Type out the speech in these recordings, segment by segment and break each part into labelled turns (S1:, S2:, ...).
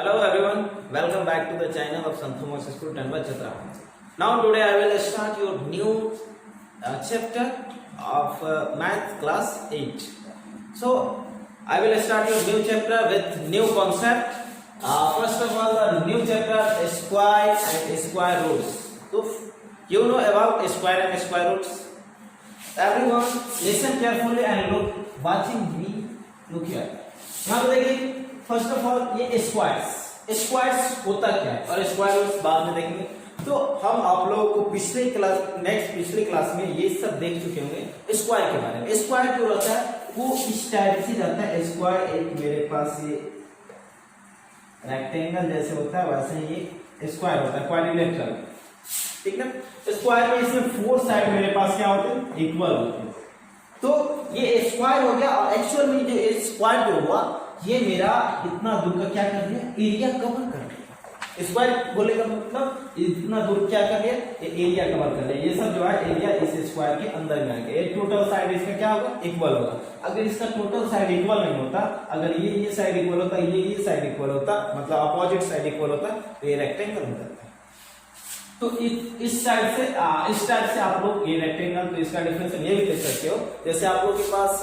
S1: Hello everyone, welcome back to the channel of Sant Thomas School Tanba Chatra. Now today I will start your new chapter of math class 8. So I will start your new chapter with new concept. First of all, the new chapter is square and square roots. So you know about square and square roots. Everyone listen carefully and look watching me. Look here. यहाँ पे देखिए first of all ये squares होता क्या है और square roots बाद में देखेंगे। तो हम आप लोगों को पिछले क्लास में ये सब देख चुके होंगे स्क्वायर के बारे में। स्क्वायर जो रहता है वो इस टाइप से रहता है। स्क्वायर एक मेरे पास ये रेक्टेंगल जैसे होता है वैसे ये स्क्वायर होता है, क्वाड्रिलेटरल, ठीक है। स्क्वायर में इसमें फोर साइड मेरे पास क्या होते हैं, इक्वल होते हैं। तो ये स्क्वायर हो गया और एक्चुअल में जो स्क्वायर जो हुआ ये मेरा इतना दूर का क्या कर दिया, एरिया कवर कर दिया। स्क्वायर बोलेगा मतलब इतना दूर क्या कर लिया, एरिया कवर कर लिया। ये सब जो है एरिया इस स्क्वायर के अंदर में आएगा। ये टोटल साइड इसका क्या होगा, इक्वल होगा। अगर इसका टोटल साइड इक्वल नहीं होता, अगर ये साइड इक्वल होता, ये साइड इक्वल होता, मतलब अपोजिट साइड इक्वल होता, तो ये रेक्टेंगल हो जाता है। तो इस साइड से इस टाइप से आप लोग ये रेक्टेंगल, तो इसका डिफरेंशियल ये भी देख सकते हो। जैसे आप लोग के पास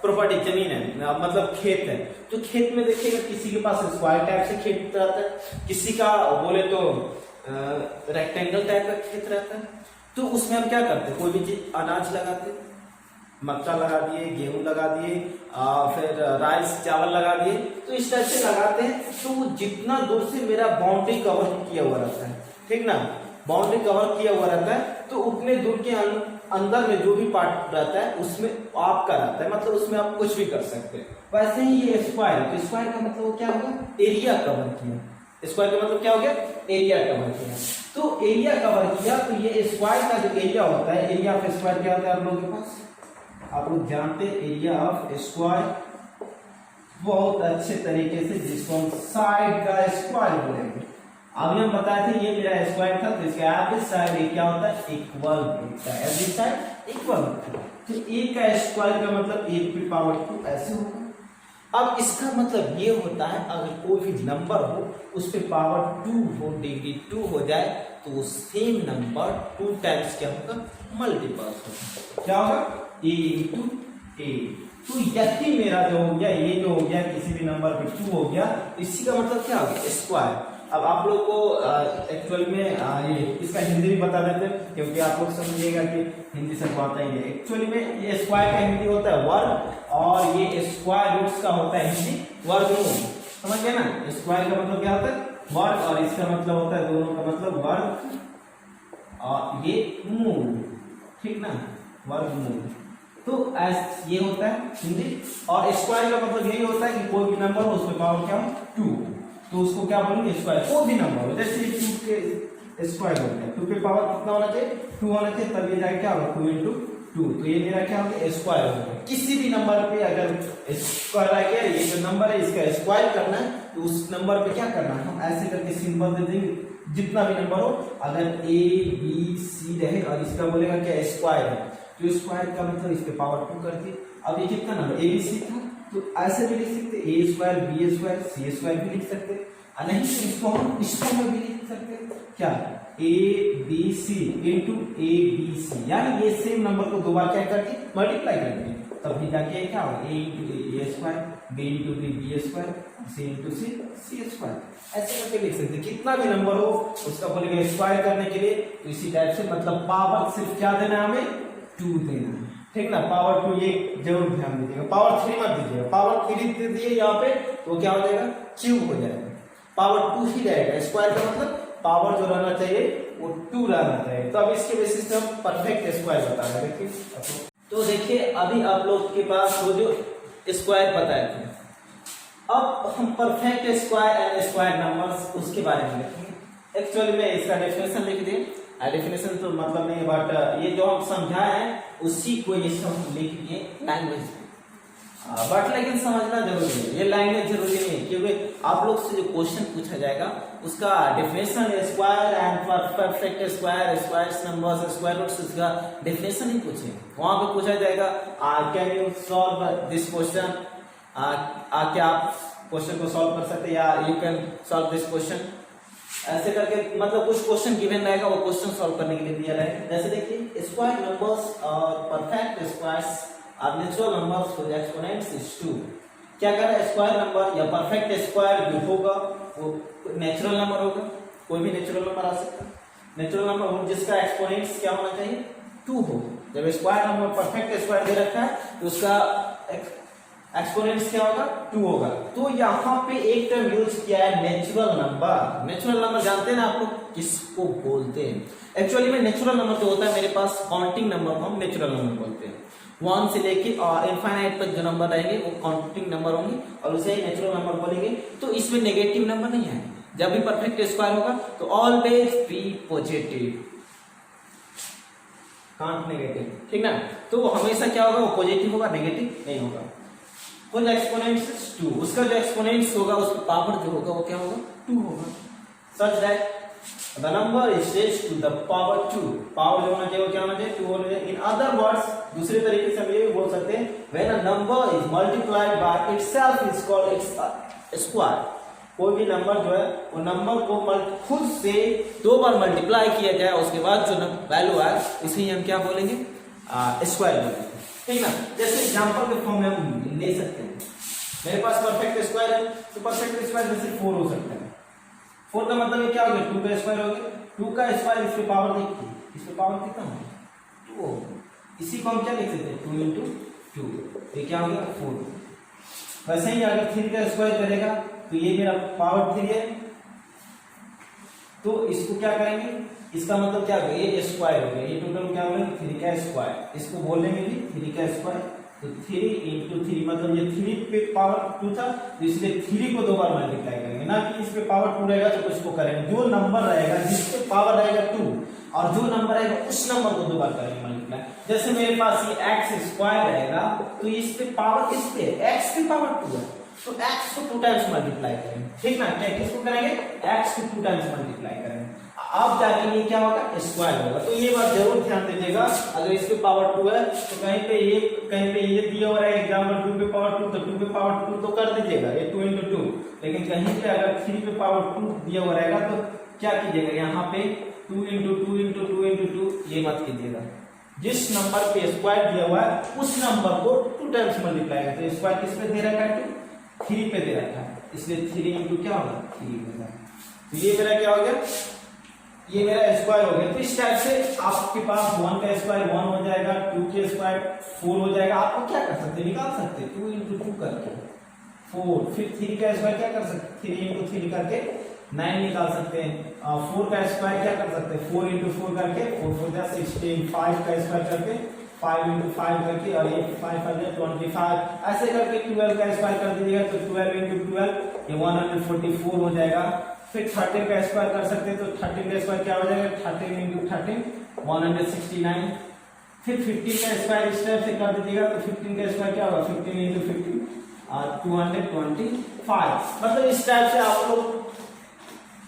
S1: प्रॉपर्टी जमीन है, मतलब खेत है, तो खेत में देखिएगा किसी के पास स्क्वायर टाइप से खेत रहता है, किसी का बोले तो रेक्टेंगल टाइप का खेत रहता है। तो उसमें हम क्या करते हैं, कोई भी चीज अनाज लगाते, मक्का लगा दिए, गेहूं लगा दिए, फिर राइस चावल लगा दिए, तो इस टाइप से लगाते हैं। तो वो जितना दूर से मेरा बाउंड्री कवर किया हुआ रहता है, ठीक ना, बाउंड्री कवर किया हुआ रहता है, तो उतने दूर के अंदर में जो भी पार्ट रहता है उसमें आपका रहता है, मतलब उसमें आप कुछ भी कर सकते हैं। वैसे ही ये स्क्वायर, तो स्क्वायर का मतलब क्या होगा, एरिया कवर किया। स्क्वायर का मतलब क्या हो गया, एरिया कवर किया। तो एरिया कवर किया, तो ये स्क्वायर का जो एरिया होता है, एरिया ऑफ स्क्वायर क्या होता है आप लोगों के पास, आप लोग जानते हैं एरिया ऑफ स्क्वायर बहुत अच्छे तरीके से, जिसको हम साइड का स्क्वायर बोलेंगे। अभी हम बताए थे ये मेरा स्क्वायर था, तो इसका एवरेज साइड क्या होता है, इक्वल होता है। एवरेज साइड इक्वल होता है। तो ए का स्क्वायर का मतलब ए की पावर 2 ऐसे होगा। अब इसका मतलब ये होता है अगर कोई भी नंबर हो उस पे पावर 2 हो, डिग्री 2 हो जाए, तो वो सेम नंबर 2 टाइम्स क्या होगा, मल्टीपल होगा। क्या होगा, ए इंटू ए। तो यही मेरा जो हो गया, ये जो हो गया किसी भी नंबर पे 2 हो गया, इसी का मतलब क्या हो गया, स्क्वायर। अब आप लोग को एक्चुअल में ये इसका हिंदी भी बता देते हैं, क्योंकि आप लोग समझिएगा कि हिंदी सबको आता ही है। एक्चुअली में ये स्क्वायर का हिंदी होता है वर्ग, और ये स्क्वायर रूट्स का होता है हिंदी वर्गमूल। समझ गए ना, स्क्वायर का मतलब क्या होता है, वर्ग, और इसका मतलब होता है, दोनों का मतलब वर्ग और ये मूल, ठीक ना, वर्गमूल। तो ये होता है हिंदी। और स्क्वायर का मतलब यही होता है कि कोई भी नंबर हो उसमें पावर क्या हो, 2, तो उसको क्या बोलेंगे, स्क्वायर। कोई भी नंबर हो, जैसे 2 के स्क्वायर हो गया, 2 पे पावर कितना होना चाहिए, 2 होना चाहिए, तब ये जाएगा क्या होगा, 2 इंटू 2। तो ये मेरा क्या हो गया, स्क्वायर हो गया। किसी भी नंबर पे अगर स्क्वायर आ गया, ये जो नंबर है इसका स्क्वायर करना है, तो उस नंबर पे क्या करना है, हम ऐसे करके सिंबल दे देंगे। जितना भी नंबर हो, अगर ए बी सी रहे और इसका बोलेगा क्या, स्क्वायर है, तो स्क्वायर का मतलब इस पे पावर 2 कर दी। अब ये कितना नंबर ए बी सी था, तो ऐसे भी लिख सकते, ए स्क्वायर बी स्क्वायर सी स्क्वायर भी लिख सकते, नहीं तो इसको हम इस फॉर्म में भी लिख सकते, क्या, A B C into A B C, यानी ये सेम नंबर को दो बार क्या करके मल्टीप्लाई करके, तब भी जाके क्या होगा, A into A square, B into B square, C into C square, ऐसे करके लिख सकते। कितना भी नंबर हो उसका बोलेंगे स्क्वायर करने के लिए, तो इसी टाइप से, मतलब पावर सिर्फ क्या देना है हमें, 2 देना है, ठीक ना। पावर 2 ये जरूर ध्यान दीजिएगा, पावर 3 मत दीजिएगा। पावर 3 दे दिए यहाँ पे तो क्या हो जाएगा, क्यूब हो जाएगा, पावर 2 ही रहेगा। स्क्वायर का मतलब पावर जो रहना चाहिए वो 2 रहना चाहिए। तो अब इसके बेसिस पे हम परफेक्ट स्क्वायर बता रहे हैं। देखिए, तो देखिए अभी आप लोग के पास वो जो स्क्वायर बताए थे, अब हम perfect square and square numbers उसके बारे में लिखेंगे। एक्चुअली में इसका डेफिनेशन लिख दिए, डेफिनेशन तो मतलब नहीं, बट ये जो हम समझाए हैं उसी को ये सब लिख दिए लैंग्वेज में, बट लेकिन समझना जरूरी है। ये लैंग्वेज जरूरी नहीं है, क्योंकि आप लोग से जो क्वेश्चन पूछा जाएगा उसका definition square and perfect square, square numbers, square roots, उसका डेफिनेशन ही पूछे। वहां पे पूछा जाएगा can you solve this question, क्या आप क्वेश्चन को सॉल्व कर सकते हैं, या you can solve this question ऐसे करके, मतलब कुछ क्वेश्चन गिवन रहेगा, वो क्वेश्चन सॉल्व करने के लिए दिया रहेगा। जैसे देखिए स्क्वायर नंबर्स और perfect squares are natural numbers whose exponents is 2। क्या कर रहा है, स्क्वायर नंबर या परफेक्ट स्क्वायर जो होगा वो नेचुरल नंबर होगा, कोई भी नेचुरल नंबर आ सकता है। नेचुरल नंबर जिसका एक्सपोनेंट्स क्या होना चाहिए, 2 हो। जब स्क्वायर नंबर परफेक्ट स्क्वायर दे रखा है तो उसका एक्सपोनेंट्स क्या होगा, 2 होगा। तो यहाँ पे एक टर्म यूज किया है नेचुरल नंबर। नेचुरल नंबर जानते हैं ना आप लोग किसको बोलते हैं? एक्चुअली में नेचुरल नंबर जो होता है मेरे पास काउंटिंग नंबर को हम नेचुरल नंबर बोलते हैं। 1 से लेके और इनफाइनाइट तक जो नंबर रहेंगे वो काउंटिंग नंबर होंगे और उसे नेचुरल नंबर बोलेंगे। तो इसमें नेगेटिव नंबर नहीं है। जब भी परफेक्ट स्क्वायर होगा तो always be positive, can't negative, ठीक ना। तो वो हमेशा क्या होगा, वो पॉजिटिव होगा, नेगेटिव नहीं होगा। कुछ एक्सपोनेंट्स 2, उसका जो एक्सपोनेंट्स होगा उसका पावर जो होगा वो क्या होगा, 2 होगा। Such that the number is raised to the power 2। Power जो होना चाहिए वो क्या होना चाहिए, 2 होना चाहिए। इन अदर वर्ड्स, दूसरे तरीके से हम ये भी बोल सकते हैं, when a number is multiplied by itself is called its square. कोई भी नंबर जो है वो नंबर को खुद से 2 बार मल्टीप्लाई किया जाए, उसके बाद जो वैल्यू आए इसे हम क्या बोलेंगे, स्क्वायर बोलेंगे, ठीक ना। जैसे एग्जांपल के फॉर्म में हम ले सकते हैं, मेरे पास परफेक्ट स्क्वायर है तो परफेक्ट स्क्वायर जैसे 4 हो सकता है। 4 का मतलब ये क्या हो गया, 2 का स्क्वायर हो गया। 2 का स्क्वायर इसके पावर देखिए, इसके पावर कितना हो गया, 2। इसी को हम क्या लिख सकते हैं, 2 into 2, ये क्या हो गया, 4। वैसे ही अगर 3 का स्क्वायर करेगा तो ये मेरा पावर 3 है, तो इसको क्या करेंगे, इसका मतलब क्या होगा, ये स्क्वायर हो गया, ये टोटल क्या होगा, 3 का स्क्वायर। इसको बोलेंगे भी 3 का स्क्वायर, तो 3 into 3 मतलब ये 3 पे पावर 2 था, तो इसलिए 3 को 2 बार मल्टीप्लाई करेंगे, ना कि इस पे पावर 2 रहेगा तो कुछ को करेंगे। जो नंबर रहेगा जिसपे पावर रहेगा 2 और जो नंबर रहेगा उस नंबर को 2 बार करेंगे मल्टीप्लाई। जैसे मेरे पास ये x स्क्वायर रहेगा तो इस पे पावर, इस पे x की पावर 2 है, तो x को 2 टाइम्स मल्टीप्लाई करेंगे, ठीक ना। क्या किसको करेंगे, x को 2 टाइम्स मल्टीप्लाई करेंगे, अब जाके ये क्या होगा, स्क्वायर होगा। तो ये बात जरूर ध्यान दीजिएगा, अगर इसके पावर 2 है तो कहीं पे ये दिया हुआ है एग्जांपल 2 पे पावर 2, तो 2 पे पावर 2 तो कर दीजिएगा, ये 2 into 2। लेकिन कहीं पे अगर 3 पे पावर 2 दिया हुआ रहेगा तो क्या कीजिएगा, यहाँ पे 2 into 2 into 2 into 2 ये मत कीजिएगा। जिस नंबर पे स्क्वायर दिया हुआ है उस नंबर को 2 टाइम्स मल्टीप्लाई करते हैं। स्क्वायर किस पे दे रखा है, 3 पे दे रखा है, इसलिए 3 into क्या होगा, 3 होगा। तो ये मेरा क्या हो गया, ये मेरा स्क्वायर हो गया। तो इस टाइप से आपके पास 1 का स्क्वायर 1 हो जाएगा, 2 के स्क्वायर 4 हो जाएगा। आपको क्या कर सकते हैं, निकाल सकते हैं 2 into 2 करके 4, फिर 3 का स्क्वायर क्या कर सकते हैं, 3 into 3 करके 9 निकाल सकते हैं। 4 का स्क्वायर क्या कर सकते हैं, 4 into 4 करके 4 4 जा 16, 5 का स्क्वायर करके 5 into 5 करके, और ये 5 5 जा 25, ऐसे करके 12 का स्क्वायर कर दीजिएगा तो 12 into 12 ये 144 हो जाएगा। फिर 13 का स्क्वायर कर सकते हैं तो 13 का स्क्वायर क्या हो जाएगा, 13 into 13 169। फिर 15 का स्क्वायर इस टाइप से कर दीजिएगा तो 15 का स्क्वायर क्या होगा, 15 into 15 225। मतलब इस टाइप से आप लोग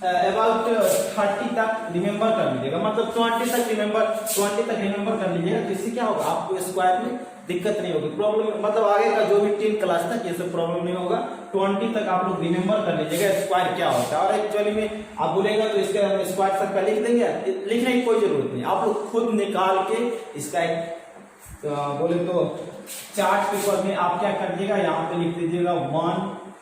S1: अबाउट 30 तक रिमेंबर कर लीजिएगा, मतलब 20 तक रिमेंबर कर लीजिएगा। तो इससे क्या होगा, आपको स्क्वायर में दिक्कत नहीं होगी, प्रॉब्लम मतलब आगे का जो भी 10 क्लास तक ये सब प्रॉब्लम नहीं होगा। 20 तक आप लोग रिमेंबर कर लीजिएगा स्क्वायर क्या होता है। और एक्चुअली में आप बोलेगा तो इसके हम स्क्वायर तक का लिख देंगे, लिखने की कोई जरूरत नहीं, आप लोग खुद निकाल के इसका एक बोले तो चार्ट पेपर में आप क्या कर दीजिएगा, यहाँ पे लिख दीजिएगा 1,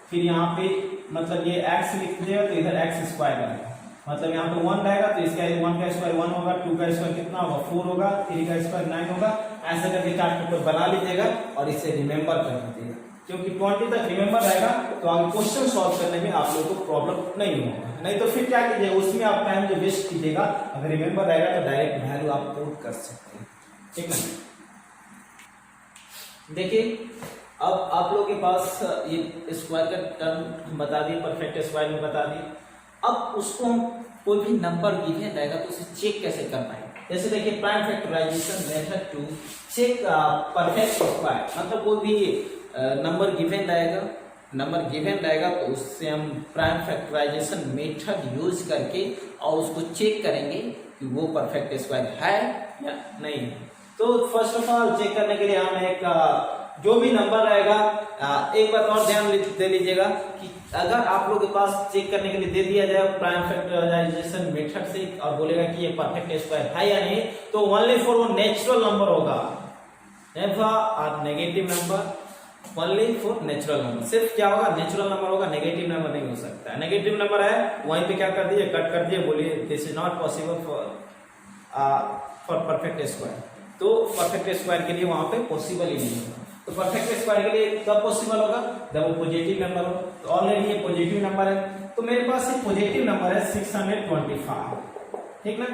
S1: फिर यहाँ पे मतलब ये x लिख दीजिएगा तो इधर x स्क्वायर आएगा, मतलब यहाँ पे 1 रहेगा तो इसका 1 का स्क्वायर 1 होगा, 2 का स्क्वायर कितना होगा 4 होगा, 3 का स्क्वायर 9 होगा। ऐसे करके चार्ट पेपर बना लीजिएगा और इसे रिमेंबर कर लीजिएगा, क्योंकि 20 तक रिमेंबर रहेगा तो आगे क्वेश्चन सॉल्व करने में आप लोगों को प्रॉब्लम नहीं होगा। नहीं तो फिर क्या कीजिएगा, उसमें आप टाइम जो वेस्ट कीजिएगा, अगर रिमेंबर रहेगा तो डायरेक्ट वैल्यू आप पुट कर सकते हैं, ठीक है। देखिए अब आप लोगों के पास ये स्क्वायर का टर्म बता दिए, परफेक्ट स्क्वायर में बता दिए। अब उसको हम कोई भी नंबर गिवन रहेगा तो उसे चेक कैसे करना है। जैसे देखिए prime factorisation method to check perfect square, मतलब कोई भी नंबर गिवन रहेगा तो उससे हम प्राइम फैक्टराइजेशन मेथड यूज करके और उसको चेक करेंगे कि वो परफेक्ट स्क्वायर है या नहीं। तो फर्स्ट ऑफ ऑल चेक करने के लिए हम एक जो भी नंबर रहेगा, एक बात और ध्यान दे लीजिएगा कि अगर आप लोग के पास चेक करने के लिए दे दिया जाए प्राइम फैक्टराइजेशन मेथड से और बोलेगा कि ये परफेक्ट स्क्वायर है या नहीं, तो ओनली फॉर वो नेचुरल नंबर होगा, never negative number, only for natural number. सिर्फ क्या होगा, नेचुरल नंबर होगा, नेगेटिव नंबर नहीं हो सकता है। नेगेटिव नंबर है वहीं पे क्या कर दीजिए, कट कर दिए, बोलिए this is not possible for perfect square. तो परफेक्ट स्क्वायर के लिए वहां पे पॉसिबल ही नहीं होगा। तो परफेक्ट स्क्वायर के लिए कब पॉसिबल होगा, जब वो पॉजिटिव नंबर हो। तो ऑलरेडी ये पॉजिटिव नंबर है, तो मेरे पास ये पॉजिटिव नंबर है 625, ठीक ना।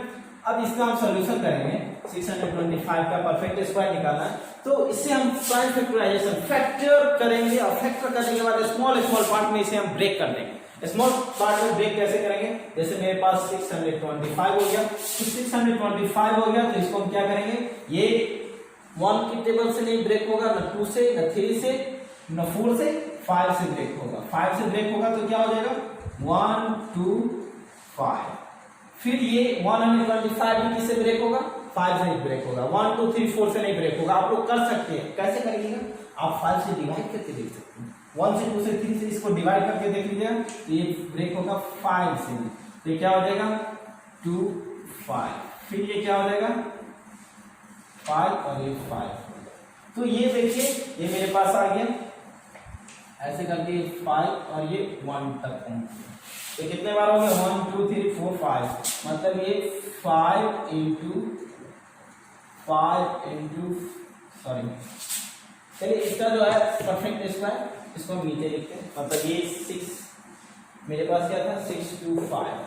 S1: अब इसका हम सॉल्यूशन करेंगे, 625 का परफेक्ट स्क्वायर निकालना है। तो इससे हम प्राइम फैक्टराइजेशन फैक्टर करेंगे और फैक्टर करने के बाद स्मॉल स्मॉल पार्ट में इसे हम ब्रेक कर देंगे। स्मॉल पार्ट में ब्रेक कैसे करेंगे, जैसे मेरे पास 625 हो गया, तो 625 हो गया, तो इसको हम क्या करेंगे, ये 1 की टेबल से नहीं ब्रेक होगा, न 2 से, न 3 से, न 4 से, 5 से ब्रेक होगा। 5 से ब्रेक होगा तो क्या हो जाएगा 1 2 5। फिर ये 125 भी किससे ब्रेक होगा, 5 से ब्रेक होगा। 1 2 3 4 से नहीं ब्रेक होगा। आप लोग कर सकते हैं, कैसे करेंगे, आप 5 से डिवाइड करके देख सकते हैं। 1 से 2 से 3 से इसको डिवाइड करके देख लीजिए, तो ये ब्रेक होगा 5 से। तो ये क्या हो जाएगा 2 5, फिर ये क्या हो जाएगा 5 और ये 5। तो ये देखिए ये मेरे पास आ गया, ऐसे करके 5 और ये 1 तक पहुंच। ये कितने बार हो गया 1 2 3 4 5, मतलब ये 5 इंटू सॉरी, चलिए इसका जो है परफेक्ट स्क्वायर इसको हम नीचे लिखते हैं। मतलब ये 6 मेरे पास क्या था 6 2 5,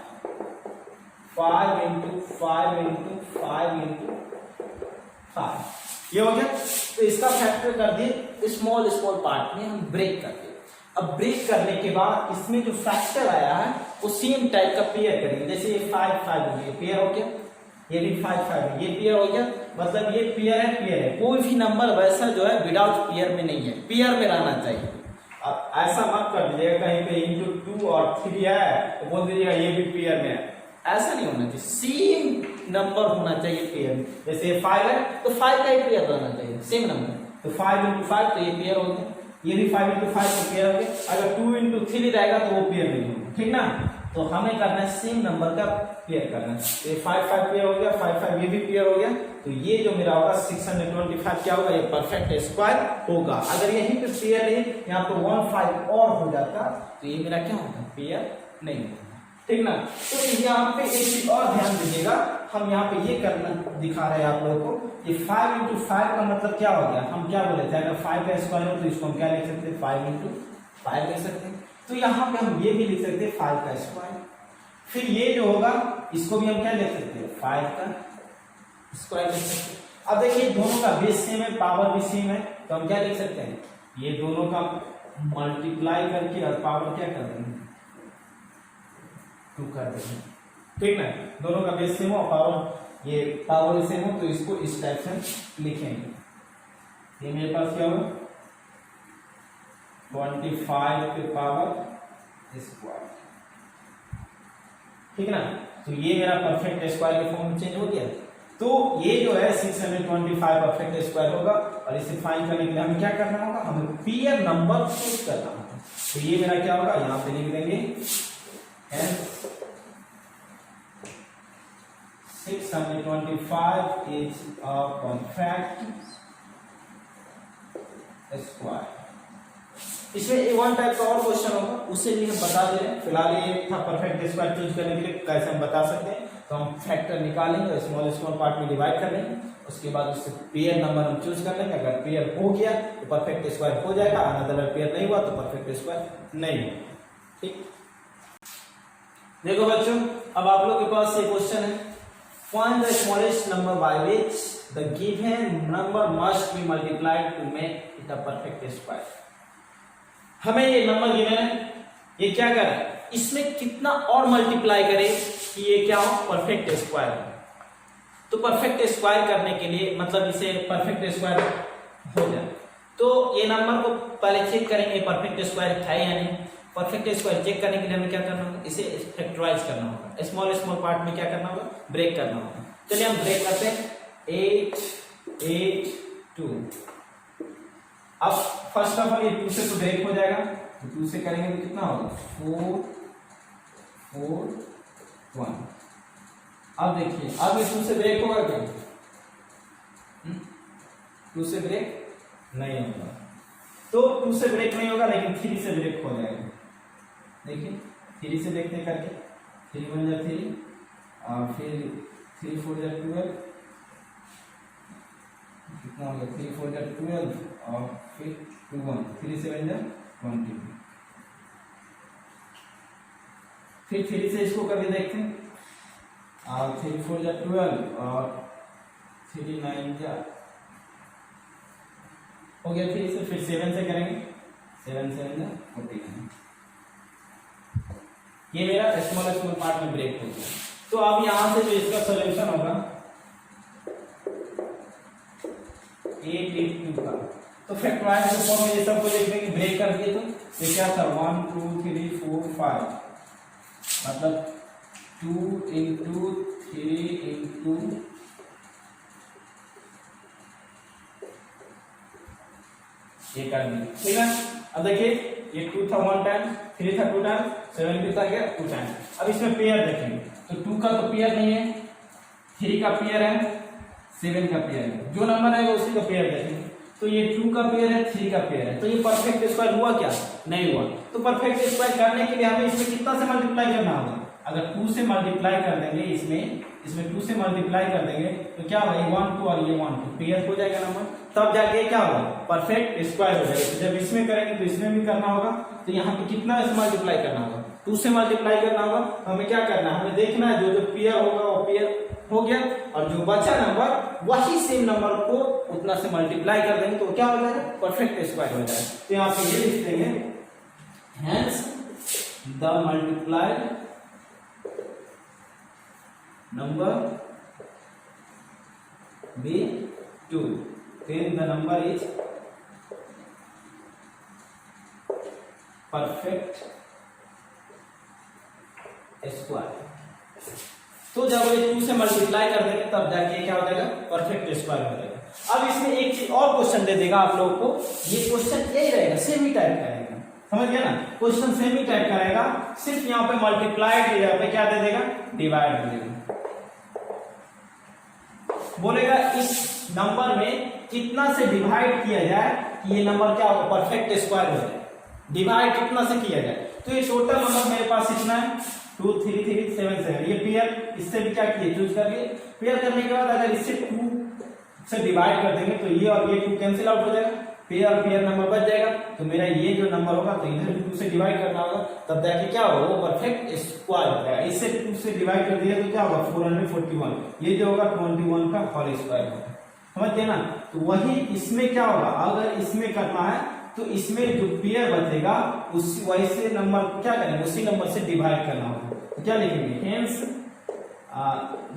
S1: 5 इंटू 5 इंटू 5 इंटू 5, ये हो गया। तो इसका फैक्टर कर दिए, स्मॉल स्मॉल पार्ट में हम ब्रेक कर दिए। अब ब्रेक करने के बाद इसमें जो फैक्टर आया है वो सेम टाइप का पेयर करेंगे। जैसे ये 5 5 हो गया, पेयर हो गया, ये भी 5 5 है, ये पेयर हो गया, मतलब ये पेयर है, पेयर है। कोई भी नंबर वैसा जो है विदाउट पेयर में नहीं है, पेयर में रहना चाहिए। अब ऐसा मत कर दीजिएगा कहीं पे इंटू 2 और 3 है तो बोल दीजिएगा ये भी पेयर में है, ऐसा नहीं होना चाहिए। सेम नंबर होना चाहिए पेयर में। जैसे 5 है तो 5 का ही पेयर रहना चाहिए, सेम नंबर। तो 5 इंटू 5 तो ये पेयर हो गया, ये भी 5 इंटू 5 तो पेयर हो गया। अगर 2 इंटू 3 रहेगा तो वो पेयर नहीं होगा, ठीक ना। तो हमें करना है सेम नंबर का पेयर करना है। तो ये 5 5 पेयर हो गया, 5 5 ये भी पेयर हो गया। तो ये जो मेरा होगा 625 क्या होगा, ये परफेक्ट स्क्वायर होगा। अगर यहीं पे पेयर नहीं, यहाँ पे 1 5 और हो जाता तो ये मेरा क्या होता, पेयर नहीं होता, ठीक ना। तो यहाँ पे एक चीज और ध्यान दीजिएगा, हम यहाँ पे ये करना दिखा रहे हैं आप लोगों को, ये 5 इंटू 5 का मतलब क्या हो गया, हम क्या बोले थे, अगर 5 का स्क्वायर हो तो इसको हम क्या लिख सकते हैं 5 इंटू 5 लिख सकते हैं। तो यहाँ पे हम ये भी लिख सकते हैं 5 का स्क्वायर। फिर ये जो होगा इसको भी हम क्या लिख सकते हैं 5 का स्क्वायर लिख सकते हैं। अब देखिए दोनों का बेस सेम है, पावर भी सेम है, तो हम क्या लिख सकते हैं, ये दोनों का मल्टीप्लाई करके और पावर क्या कर देंगे 2 कर देंगे, ठीक ना। दोनों का बेस सेम हो, पावर ये पावर सेम हो, तो इसको इस टाइप से लिखेंगे। ये मेरे पास क्या होगा 25 के पावर स्क्वायर, ठीक ना। तो ये मेरा परफेक्ट स्क्वायर के फॉर्म में चेंज हो गया। तो ये जो है 625 परफेक्ट स्क्वायर होगा। और इसे फाइंड करने के लिए हमें क्या करना होगा, हमें पेयर नंबर चूज करना होगा। तो ये मेरा क्या होगा, यहां पे लिख देंगे 625 is a perfect square। इसमें वन टाइप का और क्वेश्चन होगा, उससे भी हम बता दे रहे हैं। फिलहाल ये था परफेक्ट स्क्वायर चूज करने के लिए कैसे हम बता सकते हैं। तो हम फैक्टर निकालेंगे, स्मॉल स्मॉल पार्ट में डिवाइड कर लेंगे, उसके बाद उससे पेयर नंबर हम चूज कर लेंगे। अगर पेयर हो गया तो परफेक्ट स्क्वायर हो जाएगा, अगर पेयर नहीं हुआ तो परफेक्ट स्क्वायर नहीं होगा, ठीक। देखो बच्चों, अब आप लोग के पास ये क्वेश्चन है, find the smallest number by which the given number must be multiplied to make it a perfect square। हमें ये नंबर गिवन है, ये क्या करे, इसमें कितना और मल्टीप्लाई करे कि ये क्या हो, परफेक्ट स्क्वायर हो। तो परफेक्ट स्क्वायर करने के लिए मतलब इसे परफेक्ट स्क्वायर हो जाए, तो ये नंबर को पहले चेक करेंगे परफेक्ट स्क्वायर है या नहीं। परफेक्ट स्क्वायर चेक करने के लिए हमें क्या करना होगा, इसे फैक्टराइज करना होगा, स्मॉल स्मॉल पार्ट में क्या करना होगा, ब्रेक करना होगा। चलिए हम ब्रेक करते हैं, 8 8 2 अब फर्स्ट ऑफ ऑल ये 2 से तो ब्रेक हो जाएगा, तो 2 से करेंगे तो कितना होगा 4 4 1। अब देखिए अब ये 2 से ब्रेक होगा क्या? 2 से ब्रेक नहीं होगा, तो 2 से ब्रेक नहीं होगा लेकिन 3 से ब्रेक हो जाएगा। देखिए 3 से देखते करके 3 1 जा 3 और फिर 3 4 जा 12, कितना हो गया 3 4 जा 12 और फिर 2 1 3 7 जा 20, फिर 3 से इसको करके देखते हैं और 3 4 जा 12 और 3 9 जा हो गया 3 से, फिर 7 से करेंगे 7 7 जा 49। ये मेरा स्मॉल पार्ट में ब्रेक हो गया। तो अब यहां से जो इसका सॉल्यूशन होगा 8 8 2 का, तो फैक्टराइज के फॉर्म में ये सब को देखने की ब्रेक कर दिए तो ये क्या था 1 2 3 4 5, मतलब 2 into 3 into ये कर दी, ठीक है। अब देखिए ये 2 था 1 टाइम, 3 था 2 टाइम, 7 भी था क्या 2 टाइम। अब इसमें पेयर देखेंगे तो 2 का तो पेयर नहीं है, 3 का पेयर है, 7 का पेयर है, जो नंबर आएगा उसी का पेयर देखेंगे। तो ये 2 का पेयर है, 3 का पेयर है, तो ये परफेक्ट स्क्वायर हुआ क्या? नहीं हुआ। तो परफेक्ट स्क्वायर करने के लिए हमें इसमें कितना से मल्टीप्लाई करना होगा? अगर 2 से मल्टीप्लाई कर देंगे इसमें 2 से मल्टीप्लाई कर देंगे तो क्या होगा, ये 1 2 और ये 1 2 पेयर हो जाएगा नंबर, तब जाके क्या होगा परफेक्ट स्क्वायर हो जाएगा। तो जब इसमें करेंगे तो इसमें भी करना होगा, तो यहाँ पे कितना से मल्टीप्लाई करना होगा 2 से मल्टीप्लाई करना होगा। तो हमें क्या करना है, हमें देखना है जो जो पेयर होगा वो पेयर हो गया और जो बचा नंबर वही सेम नंबर को उतना से मल्टीप्लाई कर देंगे तो क्या हो जाएगा परफेक्ट स्क्वायर हो जाएगा। तो यहाँ पे ये लिख देंगे hence the multiplied number be 2, then the number is perfect square। तो जब ये 2 से मल्टीप्लाई कर देंगे तब जाके क्या हो जाएगा परफेक्ट स्क्वायर हो जाएगा। अब इसमें एक चीज और क्वेश्चन दे देगा आप लोगों को, ये क्वेश्चन यही रहेगा, सेम ही टाइप का रहेगा, समझ गया ना, क्वेश्चन सेम ही टाइप का रहेगा, सिर्फ यहाँ पे मल्टीप्लाई की जगह पे क्या दे देगा डिवाइड दे देगा। बोलेगा इस नंबर में कितना से डिवाइड किया जाए कि ये नंबर क्या होगा परफेक्ट स्क्वायर हो जाए, डिवाइड कितना से किया जाए। तो ये टोटल नंबर मेरे पास इतना है 2 3 3 7 7, ये पेयर इससे भी क्या किए चूज कर लिए। पेयर करने के बाद अगर इससे 2 से डिवाइड कर देंगे तो ये और ये 2 कैंसिल आउट हो जाएगा, पेयर और पेयर नंबर बच जाएगा। तो मेरा ये जो नंबर होगा तो इधर भी 2 से डिवाइड करना होगा, तब जाके क्या होगा वो परफेक्ट स्क्वायर हो जाएगा। इससे 2 से डिवाइड कर दिया तो क्या होगा 441, ये जो होगा 21 का होल स्क्वायर होगा, समझ गए ना। तो वही इसमें क्या होगा, अगर इसमें करना है तो इसमें जो पेयर बचेगा उसी वही से नंबर क्या करेंगे उसी नंबर से डिवाइड करना होगा। तो क्या लिखेंगे hence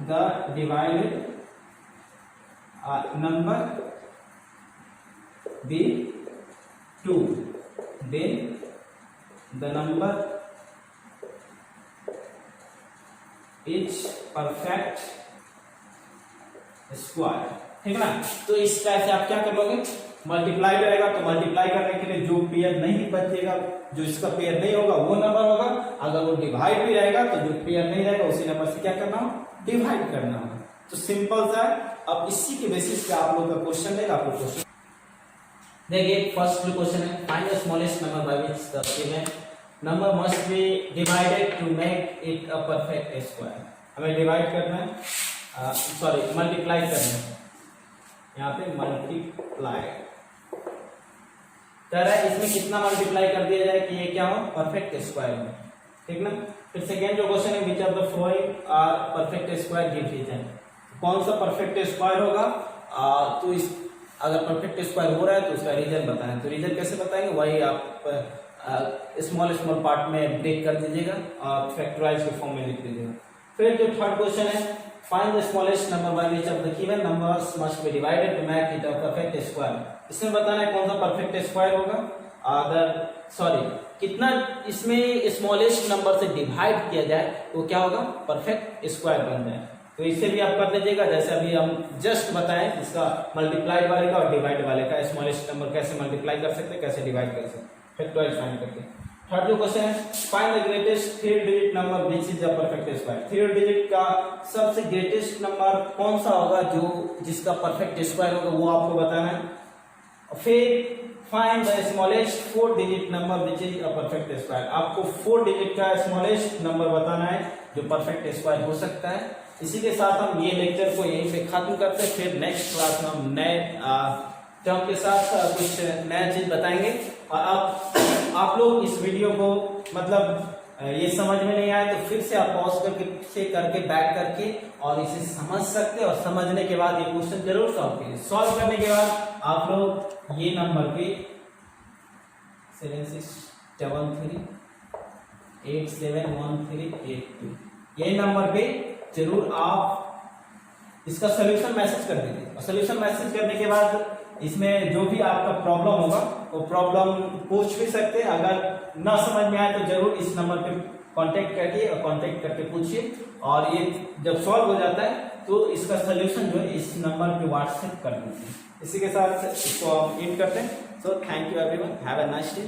S1: the divided number be 2, then the number is perfect square, ठीक है ना। तो इस तरह से आप क्या कर लोगे मल्टीप्लाई करेगा, तो मल्टीप्लाई करने के लिए जो पेयर नहीं बचेगा, जो इसका पेयर नहीं होगा वो नंबर होगा, अगर वो डिवाइड भी रहेगा तो जो पेयर नहीं रहेगा उसी नंबर से क्या करना हो डिवाइड करना होगा। तो सिंपल सा है। अब इसी के बेसिस पे आप लोग का क्वेश्चन देगा, आपको क्वेश्चन देखिए फर्स्ट जो क्वेश्चन है find the smallest number by which the given number must be divided to make it a perfect square. हमें डिवाइड करना है, सॉरी मल्टीप्लाई करना है, यहाँ पे मल्टीप्लाई कर रहा है, इसमें कितना मल्टीप्लाई कर दिया जाए कि ये क्या हो परफेक्ट स्क्वायर हो, ठीक ना। फिर सेकेंड जो क्वेश्चन है which of the following are perfect square give reason, कौन सा परफेक्ट स्क्वायर होगा, तो इस अगर परफेक्ट स्क्वायर हो रहा है तो उसका रीजन बताएं। तो रीजन कैसे बताएंगे, वही आप स्मॉल स्मॉल पार्ट में ब्रेक कर दीजिएगा और फैक्टराइज के फॉर्म में लिख दीजिएगा। फिर जो थर्ड क्वेश्चन है find the smallest number by which of the given numbers must be divided to make it a perfect square. इसमें बताना है कौन सा परफेक्ट स्क्वायर होगा, अगर सॉरी कितना इसमें स्मॉलेस्ट नंबर से डिवाइड किया जाए तो क्या होगा परफेक्ट स्क्वायर बन जाए। तो इसे भी आप कर लीजिएगा, जैसे अभी हम जस्ट बताएं इसका मल्टीप्लाइड वाले का और डिवाइड वाले का स्मॉलेस्ट नंबर कैसे मल्टीप्लाई कर सकते हैं, कैसे डिवाइड कर सकते हैं फैक्टराइज फाइंड करके। थर्ड जो क्वेश्चन है, find the greatest 3 digit number which is the perfect square. 3 digit का सबसे ग्रेटेस्ट नंबर कौन सा होगा जो जिसका परफेक्ट स्क्वायर होगा वो आपको बताना है। फिर find the smallest 4 digit number which is a perfect square. आपको 4 डिजिट का स्मॉलेस्ट नंबर बताना है जो परफेक्ट स्क्वायर हो सकता है। इसी के साथ हम ये लेक्चर को यहीं पे खत्म करते हैं, फिर नेक्स्ट क्लास में हम नए टर्म के साथ कुछ नया चीज बताएंगे। और आप लोग इस वीडियो को मतलब ये समझ में नहीं आया तो फिर से आप पॉज करके बैक करके और इसे समझ सकते हैं, और समझने के बाद ये क्वेश्चन जरूर सॉल्व कीजिए। सॉल्व करने के बाद आप लोग ये नंबर पे 7673871382 ये नंबर पे जरूर आप इसका सोल्यूशन मैसेज कर दीजिए। और सोल्यूशन मैसेज करने के बाद इसमें जो भी आपका प्रॉब्लम होगा वो प्रॉब्लम पूछ भी सकते हैं। अगर ना समझ में आए तो जरूर इस नंबर पे कांटेक्ट करिए और कांटेक्ट करके पूछिए, और ये जब सॉल्व हो जाता है तो इसका सोल्यूशन जो है इस नंबर पे व्हाट्सएप कर दीजिए। इसी के साथ इसको हम एंड करते हैं। So thank you everyone, have a nice day.